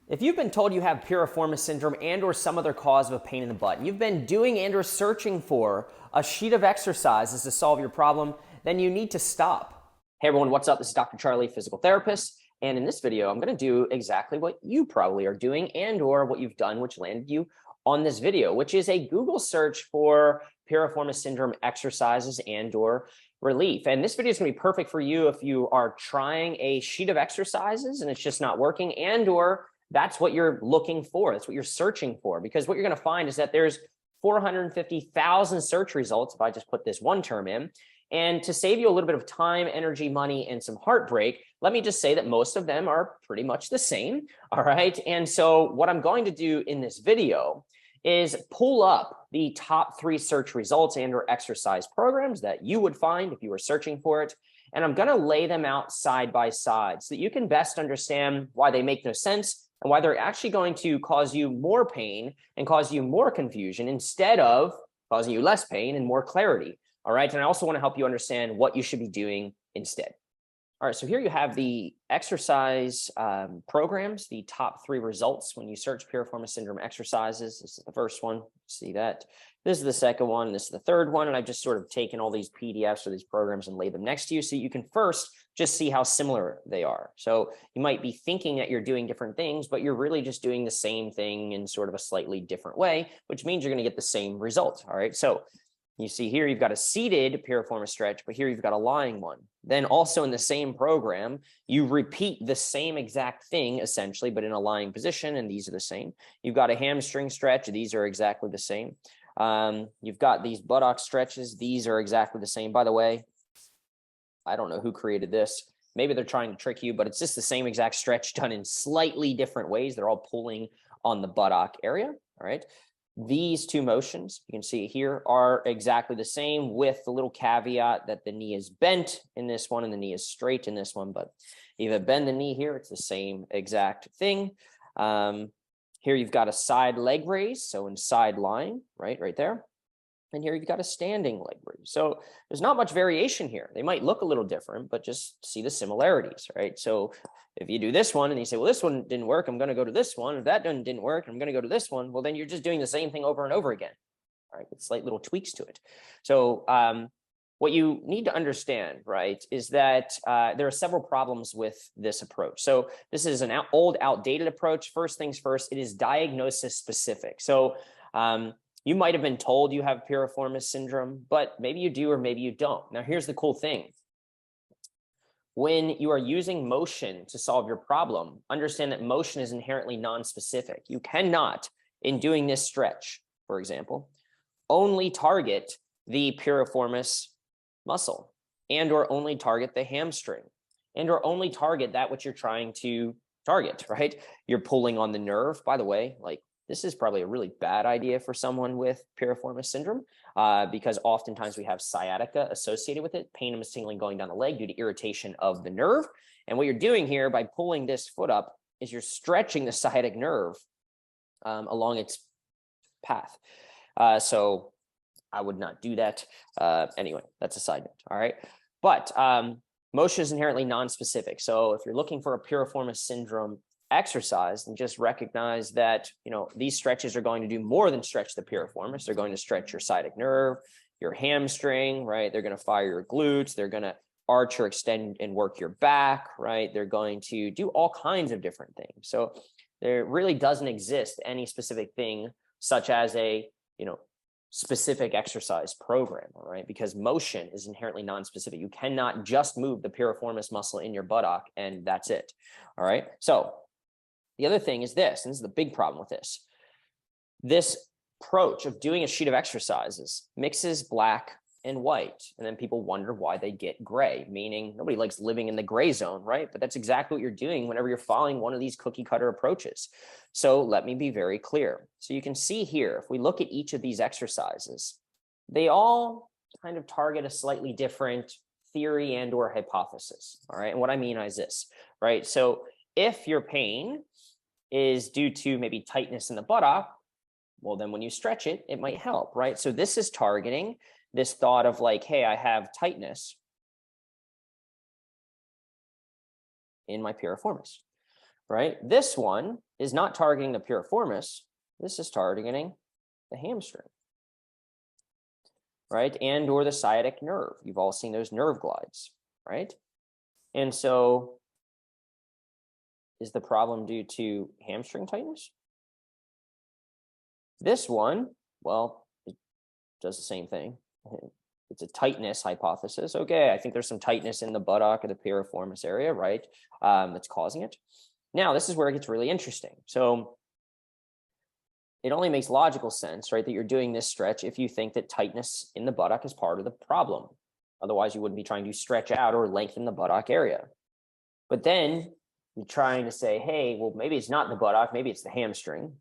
If you've been told you have piriformis syndrome and or some other cause of a pain in the butt, you've been doing and or searching for a sheet of exercises to solve your problem, then you need to stop. Hey everyone, what's up? This is Dr. Charlie, physical therapist. And in this video, I'm going to do exactly what you probably are doing and or what you've done, which landed you on this video, which is a Google search for piriformis syndrome exercises and or relief. And this video is going to be perfect for you if you are trying a sheet of exercises and it's just not working, and or that's what you're looking for. That's what you're searching for, because what you're going to find is that there's 450,000 search results if I just put this one term in. And to save you a little bit of time, energy, money, and some heartbreak, let me just say that most of them are pretty much the same. All right. And so what I'm going to do in this video is pull up the top 3 search results and or exercise programs that you would find if you were searching for it. And I'm going to lay them out side by side so that you can best understand why they make no sense and why they're actually going to cause you more pain and cause you more confusion instead of causing you less pain and more clarity. All right. And I also want to help you understand what you should be doing instead. All right. So here you have the exercise programs, the top 3 results when you search piriformis syndrome exercises. This is the first one. See that? This is the second one. This is the third one. And I've just sort of taken all these PDFs or these programs and laid them next to you so you can first just see how similar they are. So you might be thinking that you're doing different things, but you're really just doing the same thing in sort of a slightly different way, which means you're going to get the same result. All right. So you see here, you've got a seated piriformis stretch, but here you've got a lying one. Then also in the same program, you repeat the same exact thing essentially, but in a lying position, and these are the same. You've got a hamstring stretch. These are exactly the same. You've got these buttock stretches. These are exactly the same. By the way, I don't know who created this. Maybe they're trying to trick you, but it's just the same exact stretch done in slightly different ways. They're all pulling on the buttock area. All right. These 2 motions you can see here are exactly the same, with the little caveat that the knee is bent in this one and the knee is straight in this one. But if you bend the knee here, it's the same exact thing. Here you've got a side leg raise, so in side lying, right there. And here you've got a standing leg raise. So there's not much variation here. They might look a little different, but just see the similarities, right? So if you do this one and you say, well, this one didn't work, I'm going to go to this one. If that didn't work, I'm going to go to this one. Well, then you're just doing the same thing over and over again, right? With slight little tweaks to it. So what you need to understand, right, is that there are several problems with this approach. So this is an old, outdated approach. First things first, it is diagnosis specific. So you might have been told you have piriformis syndrome, but maybe you do or maybe you don't. Now, here's the cool thing. When you are using motion to solve your problem, understand that motion is inherently non-specific. You cannot, in doing this stretch, for example, only target the piriformis muscle and or only target the hamstring and or only target that which you're trying to target, right? You're pulling on the nerve. By the way, like, this is probably a really bad idea for someone with piriformis syndrome because oftentimes we have sciatica associated with it, pain and tingling going down the leg due to irritation of the nerve. And what you're doing here by pulling this foot up is you're stretching the sciatic nerve along its path. So I would not do that. Anyway, that's a side note. All right. But motion is inherently non-specific. So if you're looking for a piriformis syndrome exercise, and just recognize that, these stretches are going to do more than stretch the piriformis. They're going to stretch your sciatic nerve, your hamstring, right? They're going to fire your glutes. They're going to arch or extend and work your back, right? They're going to do all kinds of different things. So there really doesn't exist any specific thing such as a, specific exercise program, all right? Because motion is inherently non-specific. You cannot just move the piriformis muscle in your buttock and that's it, all right? So the other thing is this, and this is the big problem with this. This approach of doing a sheet of exercises mixes black and white, and then people wonder why they get gray, meaning nobody likes living in the gray zone, right? But that's exactly what you're doing whenever you're following one of these cookie cutter approaches. So let me be very clear. So you can see here, if we look at each of these exercises, they all kind of target a slightly different theory and or hypothesis, all right? And what I mean is this, right? So if your pain is due to maybe tightness in the buttock, well, then when you stretch it, it might help, right? So this is targeting this thought of like, hey, I have tightness in my piriformis, right? This one is not targeting the piriformis. This is targeting the hamstring, right? And or the sciatic nerve. You've all seen those nerve glides, right? And so is the problem due to hamstring tightness? This one, well, it does the same thing. It's a tightness hypothesis. Okay, I think there's some tightness in the buttock or the piriformis area, right? That's causing it. Now, this is where it gets really interesting. So it only makes logical sense, right, that you're doing this stretch if you think that tightness in the buttock is part of the problem. Otherwise, you wouldn't be trying to stretch out or lengthen the buttock area. But then you're trying to say, hey, well, maybe it's not the buttock, maybe it's the hamstring.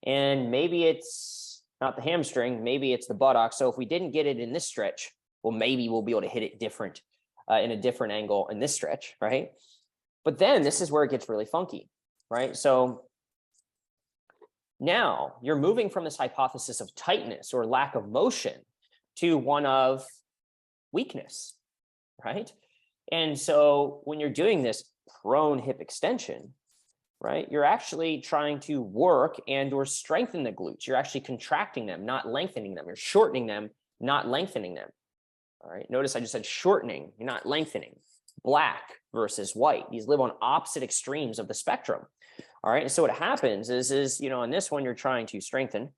And maybe it's not the hamstring, maybe it's the buttock. So if we didn't get it in this stretch, well, maybe we'll be able to hit it different in a different angle in this stretch, right? But then this is where it gets really funky, right? So now you're moving from this hypothesis of tightness or lack of motion to one of weakness, right? And so when you're doing this prone hip extension, right, you're actually trying to work and or strengthen the glutes. You're actually contracting them, not lengthening them. You're shortening them, not lengthening them. All right, notice I just said shortening, you're not lengthening. Black versus white. These live on opposite extremes of the spectrum. All right, and so what happens is you know, in this one, you're trying to strengthen,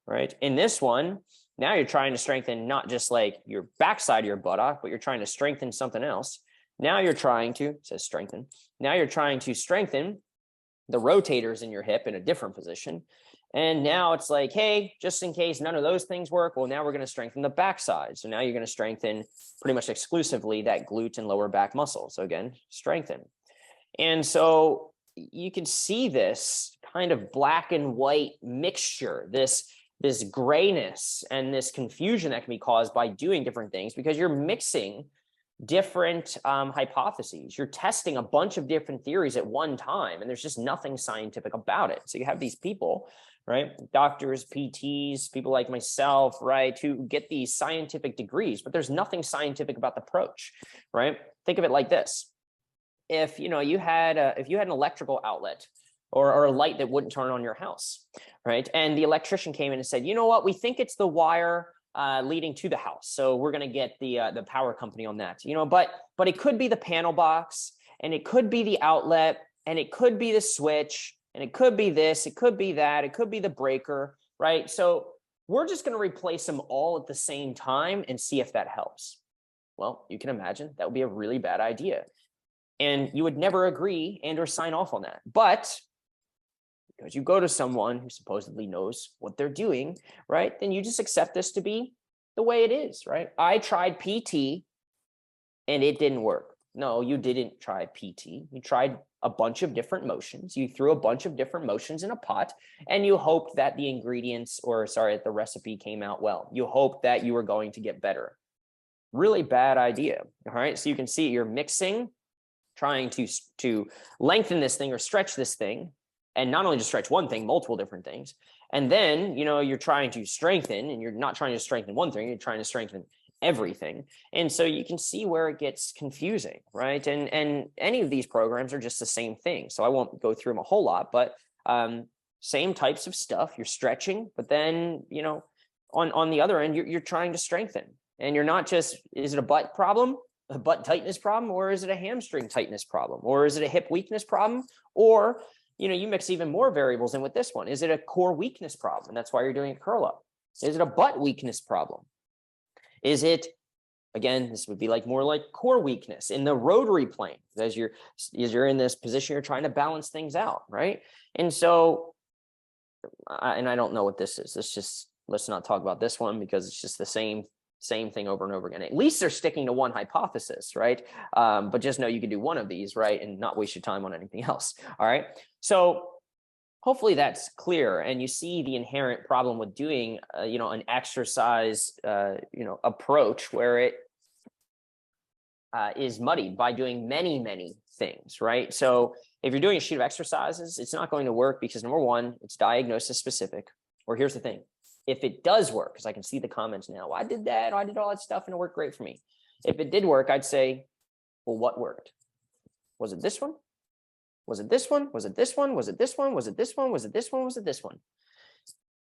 right? In this one, now you're trying to strengthen not just like your backside of your buttock, but you're trying to strengthen something else. Now you're trying to, it says strengthen. Now you're trying to strengthen the rotators in your hip in a different position. And now it's like, hey, just in case none of those things work, well, now we're going to strengthen the backside. So now you're going to strengthen pretty much exclusively that glute and lower back muscle. So again, strengthen. And so you can see this kind of black and white mixture, this grayness and this confusion that can be caused by doing different things because you're mixing different hypotheses. You're testing a bunch of different theories at one time, and there's just nothing scientific about it. So you have these people, right? Doctors, PTs, people like myself, right, who get these scientific degrees, but there's nothing scientific about the approach, right? Think of it like this. If you had an electrical outlet or a light that wouldn't turn on your house, right? And the electrician came in and said, you know what, we think it's the wire leading to the house. So we're going to get the power company on that, but it could be the panel box, and it could be the outlet, and it could be the switch, and it could be this, it could be that, it could be the breaker, right? So we're just going to replace them all at the same time and see if that helps. Well, you can imagine that would be a really bad idea. And you would never agree and or sign off on that. But because you go to someone who supposedly knows what they're doing, right, then you just accept this to be the way it is, right? I tried PT and it didn't work. No, you didn't try PT. You tried a bunch of different motions. You threw a bunch of different motions in a pot, and you hoped that the ingredients, the recipe came out well. You hoped that you were going to get better. Really bad idea, all right? So you can see you're mixing, trying to lengthen this thing or stretch this thing, and not only just stretch one thing, multiple different things. And then, you're trying to strengthen, and you're not trying to strengthen one thing, you're trying to strengthen everything. And so you can see where it gets confusing, right? And any of these programs are just the same thing. So I won't go through them a whole lot, but same types of stuff. You're stretching, but then, on the other end, you're trying to strengthen. And you're not just, is it a butt problem? A butt tightness problem, or is it a hamstring tightness problem, or is it a hip weakness problem, or you mix even more variables in with this one. Is it a core weakness problem? And that's why you're doing a curl up. Is it a butt weakness problem? Is it, again, this would be more like core weakness in the rotary plane as you're in this position, you're trying to balance things out, right? And so, and I don't know what this is. Let's not talk about this one because it's just the same thing over and over again. At least they're sticking to one hypothesis, right? But just know you can do one of these, right, and not waste your time on anything else. All right. So hopefully that's clear, and you see the inherent problem with doing, an exercise, approach where it is muddied by doing many things, right? So if you're doing a sheet of exercises, it's not going to work because number one, it's diagnosis specific. Or here's the thing. If it does work, because I can see the comments now, well, I did that, I did all that stuff and it worked great for me. If it did work, I'd say, well, what worked? Was it this one? Was it this one? Was it this one? Was it this one? Was it this one? Was it this one? Was it this one?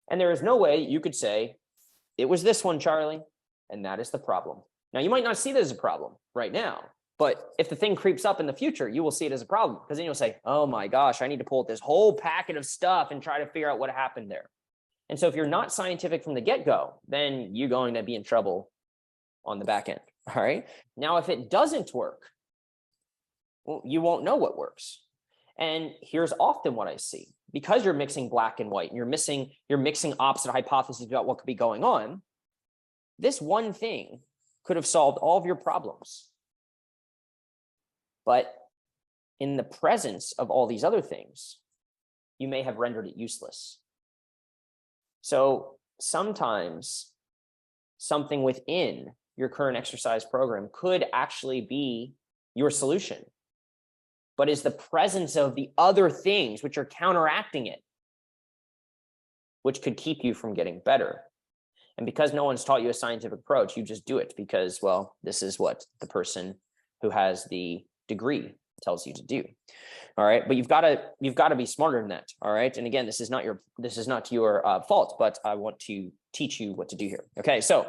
And there is no way you could say, it was this one, Charlie, and that is the problem. Now, you might not see that as a problem right now, but if the thing creeps up in the future, you will see it as a problem, because then you'll say, oh my gosh, I need to pull out this whole packet of stuff and try to figure out what happened there. And so if you're not scientific from the get-go, then you're going to be in trouble on the back end. All right. Now, if it doesn't work, well, you won't know what works. And here's often what I see. Because you're mixing black and white and you're mixing opposite hypotheses about what could be going on, this one thing could have solved all of your problems. But in the presence of all these other things, you may have rendered it useless. So sometimes something within your current exercise program could actually be your solution, but is the presence of the other things which are counteracting it, which could keep you from getting better. And because no one's taught you a scientific approach, you just do it because, well, this is what the person who has the degree tells you to do. All right. But you've got to be smarter than that. All right. And again, this is not your fault, but I want to teach you what to do here. Okay. So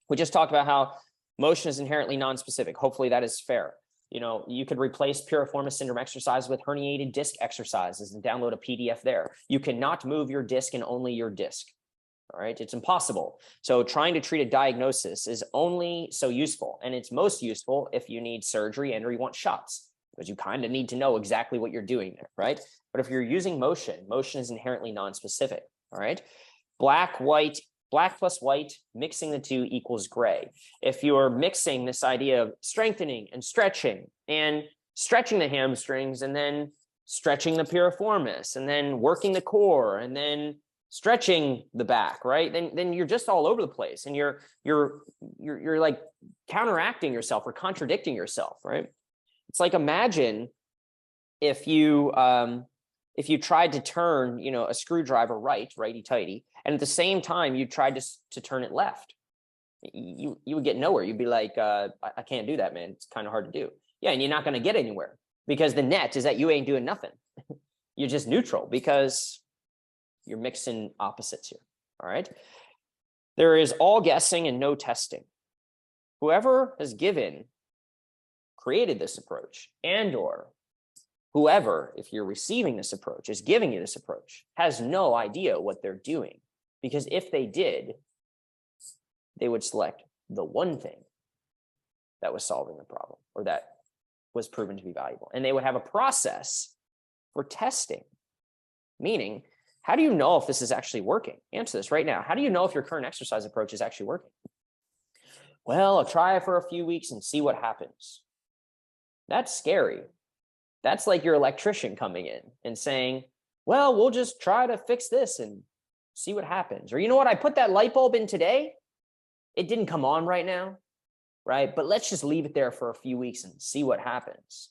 we just talked about how motion is inherently non-specific. Hopefully that is fair. You know, you could replace Piriformis Syndrome Exercises with herniated disc exercises and download a PDF there. You cannot move your disc and only your disc. All right. It's impossible. So trying to treat a diagnosis is only so useful. And it's most useful if you need surgery and or you want shots, because you kind of need to know exactly what you're doing there. Right. But if you're using motion, motion is inherently non-specific. All right. Black plus white, mixing the two equals gray. If you're mixing this idea of strengthening and stretching the hamstrings and then stretching the piriformis and then working the core and then stretching the back, right? Then you're just all over the place and you're like counteracting yourself or contradicting yourself, right? It's like, imagine if you tried to turn, a screwdriver righty-tighty, and at the same time you tried to turn it left, you would get nowhere. You'd be like, I can't do that, man. It's kind of hard to do. Yeah, and you're not going to get anywhere, because the net is that you ain't doing nothing. You're just neutral because you're mixing opposites here. All right. There is all guessing and no testing. Whoever has created this approach, and or whoever, if you're receiving this approach, is giving you this approach, has no idea what they're doing. Because if they did, they would select the one thing that was solving the problem or that was proven to be valuable. And they would have a process for testing. Meaning, how do you know if this is actually working? Answer this right now. How do you know if your current exercise approach is actually working? Well, I'll try it for a few weeks and see what happens. That's scary. That's like your electrician coming in and saying, well, we'll just try to fix this and see what happens. Or, you know what? I put that light bulb in today. It didn't come on right now, right? But let's just leave it there for a few weeks and see what happens.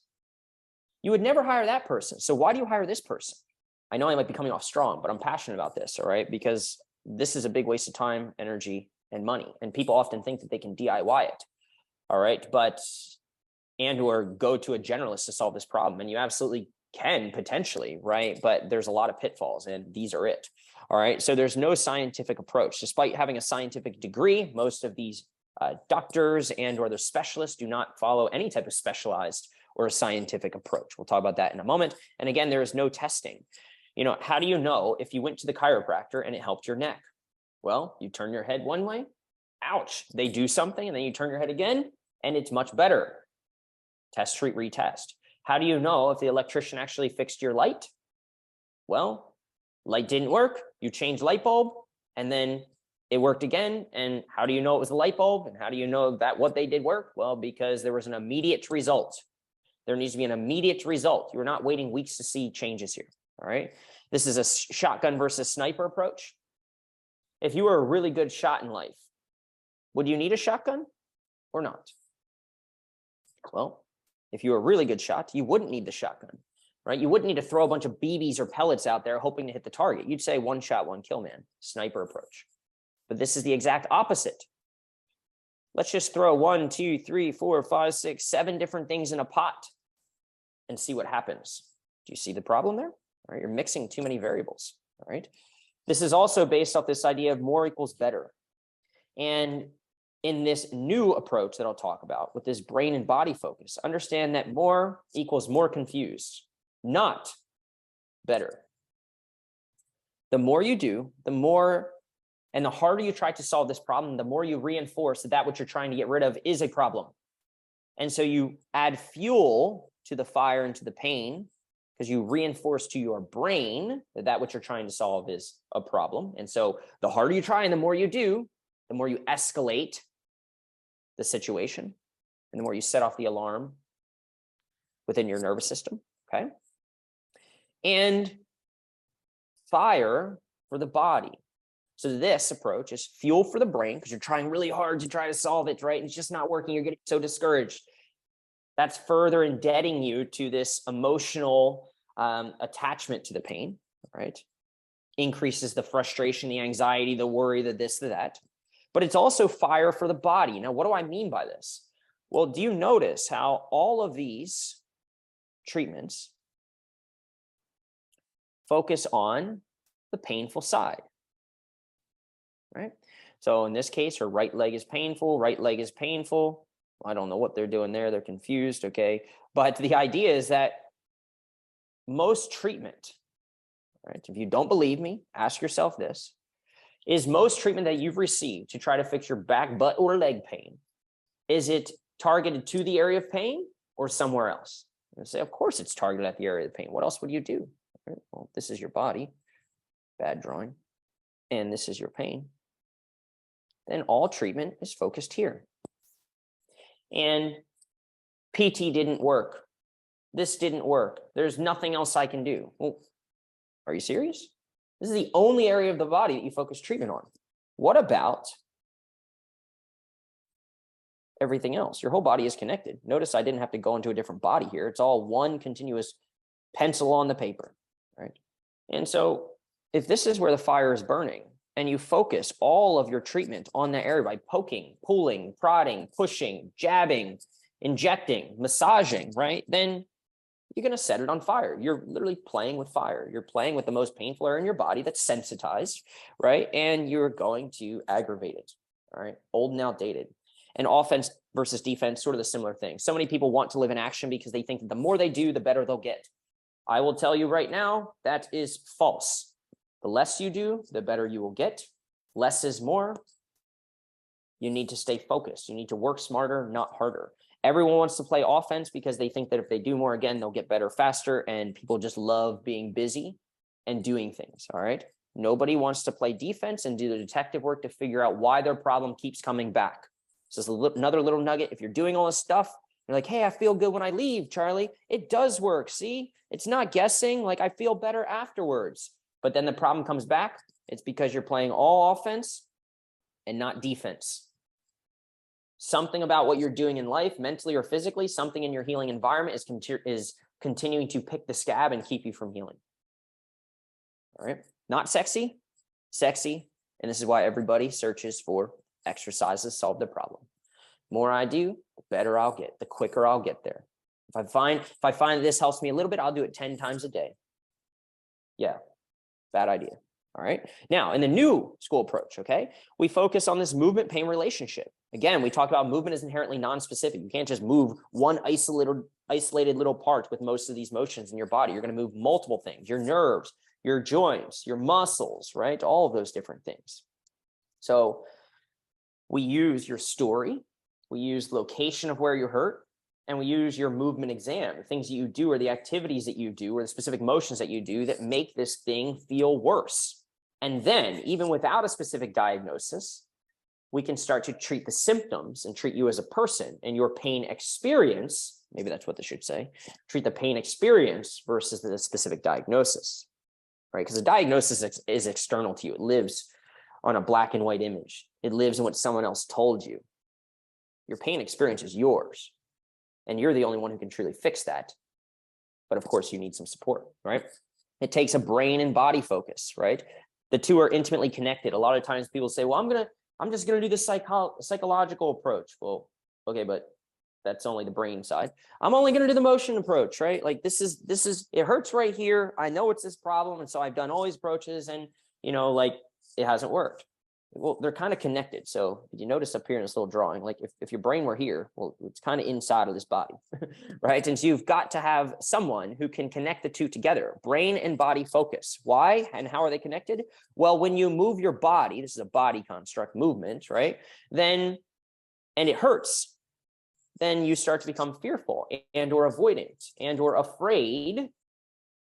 You would never hire that person. So why do you hire this person? I know I might be coming off strong, but I'm passionate about this, all right? Because this is a big waste of time, energy, and money. And people often think that they can DIY it, all right? Or go to a generalist to solve this problem. And you absolutely can potentially, right? But there's a lot of pitfalls, and these are it. All right. So there's no scientific approach. Despite having a scientific degree, most of these doctors and or their specialists do not follow any type of specialized or scientific approach. We'll talk about that in a moment. And again, there is no testing. How do you know if you went to the chiropractor and it helped your neck? Well, you turn your head one way, ouch, they do something, and then you turn your head again, and it's much better. Test, treat, retest. How do you know if the electrician actually fixed your light? Well, light didn't work. You changed light bulb, and then it worked again. And how do you know it was the light bulb? And how do you know that what they did work? Well, because there was an immediate result. There needs to be an immediate result. You're not waiting weeks to see changes here. All right. This is a shotgun versus sniper approach. If you were a really good shot in life, would you need a shotgun or not? Well, if you were a really good shot, you wouldn't need the shotgun, right? You wouldn't need to throw a bunch of BBs or pellets out there hoping to hit the target. You'd say one shot, one kill, man. Sniper approach. But this is the exact opposite. Let's just throw 1, 2, 3, 4, 5, 6, 7 different things in a pot and see what happens. Do you see the problem there? All right, you're mixing too many variables. All right. This is also based off this idea of more equals better. And in this new approach that I'll talk about with this brain and body focus, understand that more equals more confused, not better. The more you do, the more and the harder you try to solve this problem, the more you reinforce that what you're trying to get rid of is a problem. And so you add fuel to the fire and to the pain because you reinforce to your brain that what you're trying to solve is a problem. And so the harder you try and the more you do, the more you escalate the situation and the more you set off the alarm within your nervous system, okay? And fire for the body. So this approach is fuel for the brain because you're trying really hard to try to solve it, right? And it's just not working. You're getting so discouraged. That's further indebting you to this emotional attachment to the pain, right? Increases the frustration, the anxiety, the worry, the this, the that. But it's also fire for the body. Now, what do I mean by this? Well, do you notice how all of these treatments focus on the painful side, right? So in this case, her right leg is painful, right leg is painful. I don't know what they're doing there. They're confused, okay? But the idea is that most treatment, right? If you don't believe me, ask yourself this. Is most treatment that you've received to try to fix your back, butt, or leg pain, is it targeted to the area of pain or somewhere else? You say, of course it's targeted at the area of pain. What else would you do? Right? Well, this is your body, bad drawing, and this is your pain. Then all treatment is focused here. And PT didn't work. This didn't work. There's nothing else I can do. Well, are you serious? This is the only area of the body that you focus treatment on. What about everything else? Your whole body is connected. Notice I didn't have to go into a different body here. It's all one continuous pencil on the paper, right? And so if this is where the fire is burning and you focus all of your treatment on that area by poking, pulling, prodding, pushing, jabbing, injecting, massaging, right? Then you're going to set it on fire. You're literally playing with fire. You're playing with the most painful area in your body that's sensitized, right? And you're going to aggravate it, all right? Old and outdated. And offense versus defense, sort of the similar thing. So many people want to live in action because they think that the more they do, the better they'll get. I will tell you right now, that is false. The less you do, the better you will get. Less is more. You need to stay focused. You need to work smarter, not harder. Everyone wants to play offense because they think that if they do more again, they'll get better faster, and people just love being busy and doing things, all right? Nobody wants to play defense and do the detective work to figure out why their problem keeps coming back. So this is another little nugget. If you're doing all this stuff, you're like, hey, I feel good when I leave, Charlie. It does work, see? It's not guessing, like I feel better afterwards. But then the problem comes back. It's because you're playing all offense and not defense. Something about what you're doing in life, mentally or physically, something in your healing environment is continuing to pick the scab and keep you from healing. All right? Not sexy, sexy. And this is why everybody searches for exercises solve the problem. The more I do, the better I'll get, the quicker I'll get there. If I find this helps me a little bit, I'll do it 10 times a day. Yeah, bad idea. All right. Now, in the new school approach, okay, we focus on this movement-pain relationship. Again, we talk about movement is inherently non-specific. You can't just move one isolated little part with most of these motions in your body. You're going to move multiple things, your nerves, your joints, your muscles, right? All of those different things. So we use your story, we use location of where you're hurt, and we use your movement exam, the things that you do or the activities that you do or the specific motions that you do that make this thing feel worse. And then, even without a specific diagnosis, we can start to treat the symptoms and treat you as a person and your pain experience, maybe that's what this should say, treat the pain experience versus the specific diagnosis, right? Because the diagnosis is external to you. It lives on a black and white image. It lives in what someone else told you. Your pain experience is yours, and you're the only one who can truly fix that. But of course, you need some support, right? It takes a brain and body focus, right? The two are intimately connected. A lot of times people say, well, I'm just going to do the psychological approach. Well, okay, but That's only the brain side. I'm only going to do the motion approach, right? Like this is, it hurts right here. I know it's this problem. And so I've done all these approaches and, like it hasn't worked. Well, they're kind of connected. So if you notice up here in this little drawing, like if your brain were here, well, it's kind of inside of this body, right? And so you've got to have someone who can connect the two together, brain and body focus. Why and how are they connected? Well, when you move your body, this is a body construct movement, right? And it hurts, then you start to become fearful and or avoidant and or afraid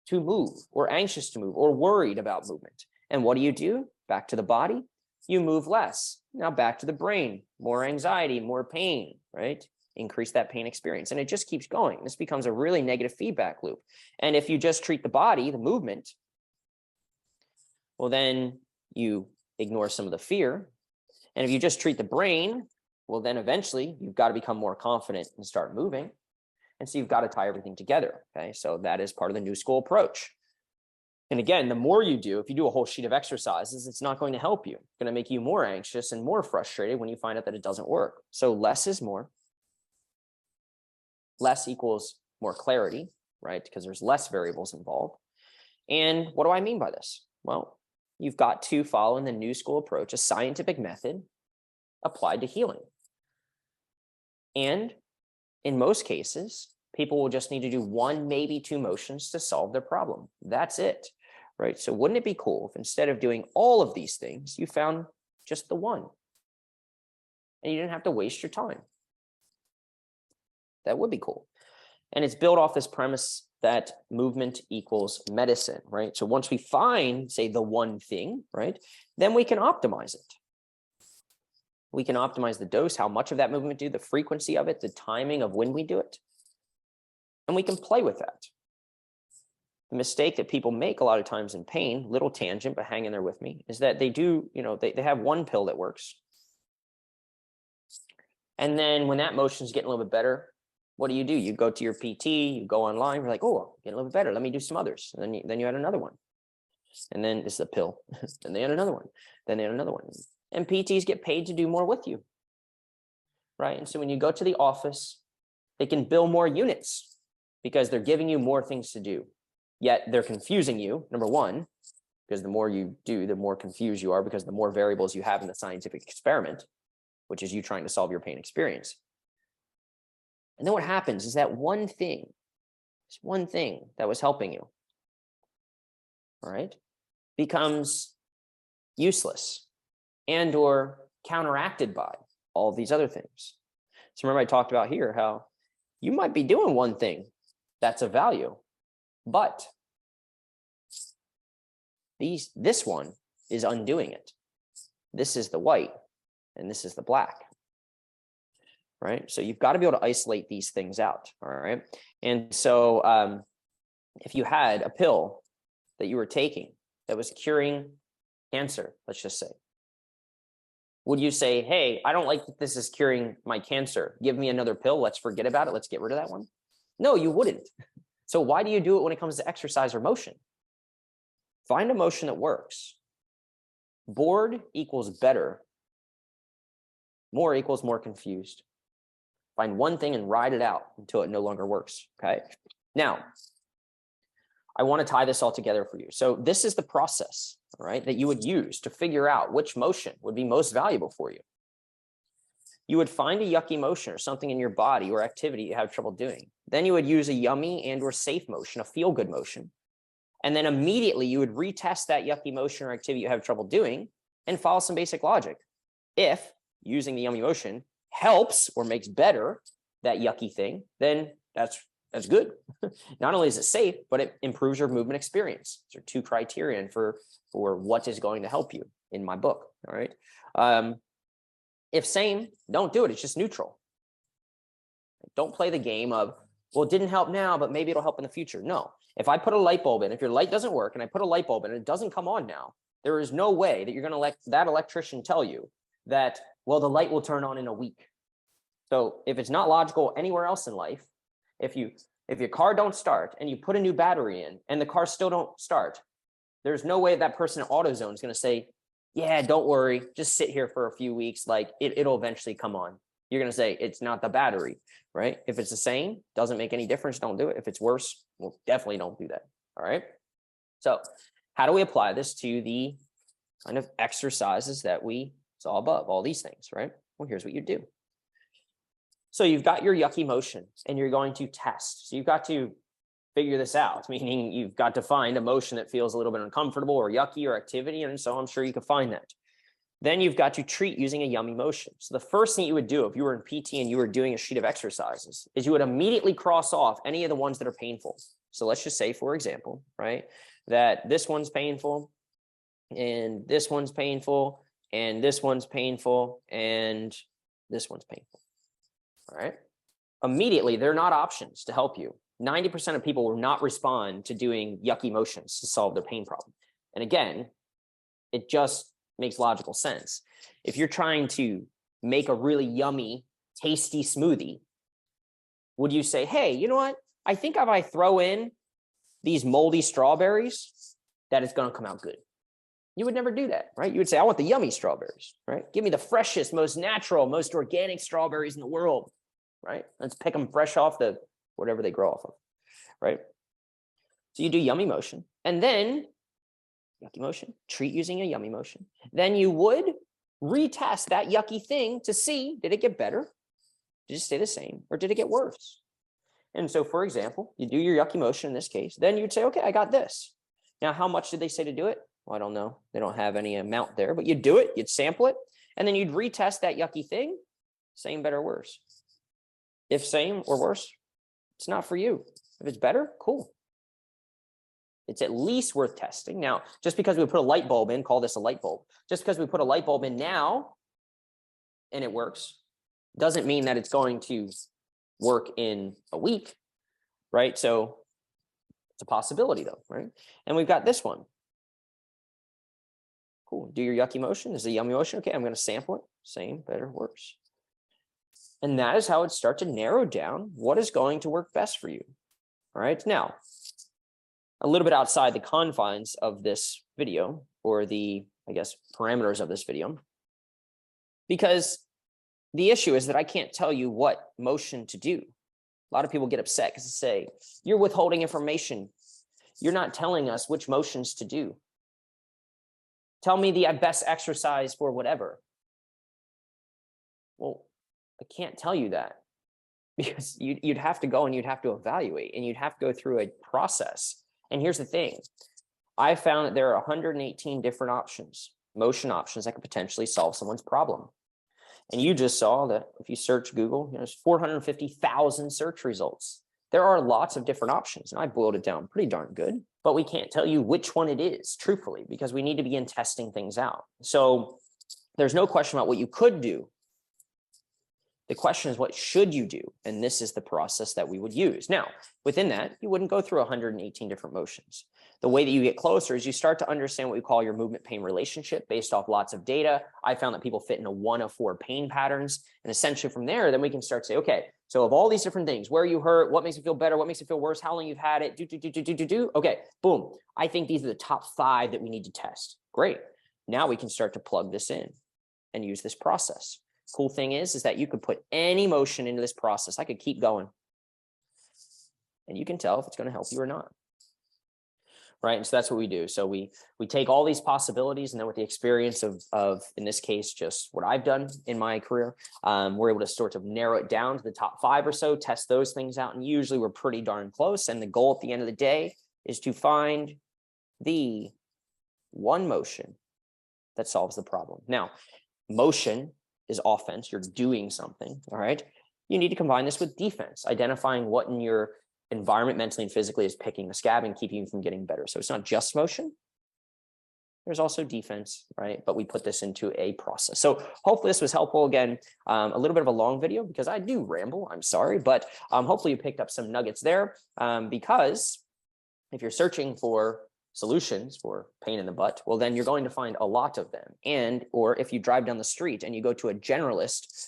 to move or anxious to move or worried about movement. And what do? Back to the body. You move less. Now back to the brain, more anxiety, more pain, right? Increase that pain experience. And it just keeps going. This becomes a really negative feedback loop. And if you just treat the body, the movement, well, then you ignore some of the fear. And if you just treat the brain, well, then eventually you've got to become more confident and start moving. And so you've got to tie everything together. Okay. So that is part of the new school approach. And again, the more you do, if you do a whole sheet of exercises, it's not going to help you. It's going to make you more anxious and more frustrated when you find out that it doesn't work. So less is more. Less equals more clarity, right? Because there's less variables involved. And what do I mean by this? Well, you've got to follow in the new school approach, a scientific method applied to healing. And in most cases, people will just need to do one, maybe two motions to solve their problem. That's it, right? So wouldn't it be cool if instead of doing all of these things, you found just the one and you didn't have to waste your time? That would be cool. And it's built off this premise that movement equals medicine, right? So once we find, say, the one thing, right, then we can optimize it. We can optimize the dose, how much of that movement do, the frequency of it, the timing of when we do it. And we can play with that. The mistake that people make a lot of times in pain, little tangent, but hang in there with me, is that they do, they have one pill that works. And then when that motion is getting a little bit better, what do? You go to your PT, you go online, you're like, oh, getting a little bit better. Let me do some others. And then you add another one. And then this is a pill. Then they add another one. Then they add another one. And PTs get paid to do more with you, right? And so when you go to the office, they can bill more units because they're giving you more things to do. Yet they're confusing you, number one, because the more you do, the more confused you are because the more variables you have in the scientific experiment, which is you trying to solve your pain experience. And then what happens is that one thing, this one thing that was helping you, all right, becomes useless and or counteracted by all of these other things. So remember I talked about here how you might be doing one thing that's of value, but this one is undoing it. This is the white and this is the black, right? So you've got to be able to isolate these things out, all right? And so if you had a pill that you were taking that was curing cancer, let's just say, would you say, hey, I don't like that this is curing my cancer. Give me another pill. Let's forget about it. Let's get rid of that one. No, you wouldn't. So why do you do it when it comes to exercise or motion? Find a motion that works. Bored equals better. More equals more confused. Find one thing and ride it out until it no longer works, okay? Now, I want to tie this all together for you. So this is the process, all right, that you would use to figure out which motion would be most valuable for you. You would find a yucky motion or something in your body or activity you have trouble doing. Then you would use a yummy and or safe motion, a feel-good motion. And then immediately you would retest that yucky motion or activity you have trouble doing and follow some basic logic. If using the yummy motion helps or makes better that yucky thing, then that's good. Not only is it safe, but it improves your movement experience. These are two criterion for what is going to help you in my book, all right? If same, don't do it. It's just neutral. Don't play the game of, well, it didn't help now, but maybe it'll help in the future. No. If I put a light bulb in, if your light doesn't work and I put a light bulb in and it doesn't come on now, there is no way that you're going to let that electrician tell you that, well, the light will turn on in a week. So if it's not logical anywhere else in life, if your car don't start and you put a new battery in and the car still don't start, there's no way that person at AutoZone is going to say, yeah, don't worry, just sit here for a few weeks. Like it'll eventually come on. You're going to say it's not the battery, right? If it's the same, doesn't make any difference, don't do it. If it's worse, well, definitely don't do that. All right. So how do we apply this to the kind of exercises that we saw above, all these things, right? Well, here's what you do. So you've got your yucky motion and you're going to test. So you've got to figure this out, meaning you've got to find a motion that feels a little bit uncomfortable or yucky or activity. And so I'm sure you could find that. Then you've got to treat using a yummy motion. So the first thing you would do if you were in PT and you were doing a sheet of exercises is you would immediately cross off any of the ones that are painful. So let's just say, for example, right, that this one's painful and this one's painful and this one's painful and this one's painful. All right. Immediately, they're not options to help you. 90% of people will not respond to doing yucky motions to solve their pain problem. And again, it just makes logical sense. If you're trying to make a really yummy, tasty smoothie, would you say, hey, you know what? I think if I throw in these moldy strawberries, that it's going to come out good. You would never do that, right? You would say, I want the yummy strawberries, right? Give me the freshest, most natural, most organic strawberries in the world, right? Let's pick them fresh off the whatever they grow off of, right? So you do yummy motion and then yucky motion, treat using a yummy motion. Then you would retest that yucky thing to see, did it get better? Did it stay the same? Or did it get worse? And so, for example, you do your yucky motion in this case, then you'd say, okay, I got this. Now, how much did they say to do it? Well, I don't know. They don't have any amount there, but you'd do it, you'd sample it, and then you'd retest that yucky thing, same, better, worse. If same or worse, it's not for you. If it's better, cool. It's at least worth testing. Now, just because we put a light bulb in, call this a light bulb. Just because we put a light bulb in now and it works, doesn't mean that it's going to work in a week, right? So it's a possibility though, right? And we've got this one. Cool. Do your yucky motion. This is a yummy motion. Okay, I'm going to sample it. Same, better, worse. And that is how it starts to narrow down what is going to work best for you. All right. Now, a little bit outside the confines of this video, or the, I guess, parameters of this video, because the issue is that I can't tell you what motion to do. A lot of people get upset because they say, you're withholding information. You're not telling us which motions to do. Tell me the best exercise for whatever. Well, I can't tell you that because you'd have to go and you'd have to evaluate and you'd have to go through a process. And here's the thing. I found that there are 118 different options, motion options that could potentially solve someone's problem. And you just saw that if you search Google, there's 450,000 search results. There are lots of different options, and I boiled it down pretty darn good, but we can't tell you which one it is, truthfully, because we need to begin testing things out. So there's no question about what you could do. The question is, what should you do? And this is the process that we would use. Now, within that, you wouldn't go through 118 different motions. The way that you get closer is you start to understand what we call your movement-pain relationship based off lots of data. I found that people fit into 1 of 4 pain patterns. And essentially from there, then we can start to say, okay, so of all these different things, where you hurt, what makes it feel better, what makes it feel worse, how long you've had it, okay, boom. I think these are the top 5 that we need to test. Great. Now we can start to plug this in and use this process. Cool thing is that you could put any motion into this process. I could keep going. And you can tell if it's going to help you or not. Right. And so that's what we do. So we take all these possibilities, and then with the experience of in this case, just what I've done in my career, we're able to sort of narrow it down to the top 5 or so, test those things out. And usually we're pretty darn close. And the goal at the end of the day is to find the one motion that solves the problem. Now, motion is offense. You're doing something. All right. You need to combine this with defense, identifying what in your environment mentally and physically is picking a scab and keeping you from getting better. So it's not just motion. There's also defense, right? But we put this into a process. So hopefully this was helpful. Again, a little bit of a long video because I do ramble. I'm sorry, but hopefully you picked up some nuggets there because if you're searching for solutions for pain in the butt, well, then you're going to find a lot of them. And, or if you drive down the street and you go to a generalist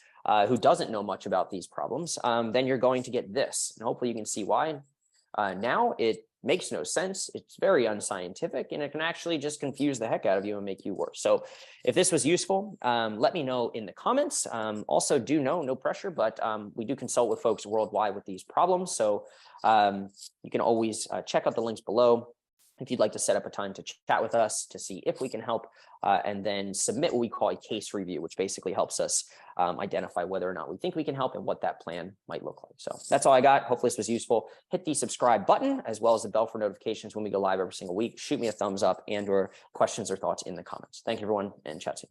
who doesn't know much about these problems, then you're going to get this. And hopefully you can see why. Now it makes no sense. It's very unscientific, and it can actually just confuse the heck out of you and make you worse. So if this was useful, let me know in the comments. Also, do know, no pressure, but we do consult with folks worldwide with these problems. So you can always check out the links below if you'd like to set up a time to chat with us to see if we can help, and then submit what we call a case review, which basically helps us identify whether or not we think we can help and what that plan might look like. So that's all I got. Hopefully this was useful. Hit the subscribe button as well as the bell for notifications when we go live every single week. Shoot me a thumbs up and or questions or thoughts in the comments. Thank you, everyone, and chat soon.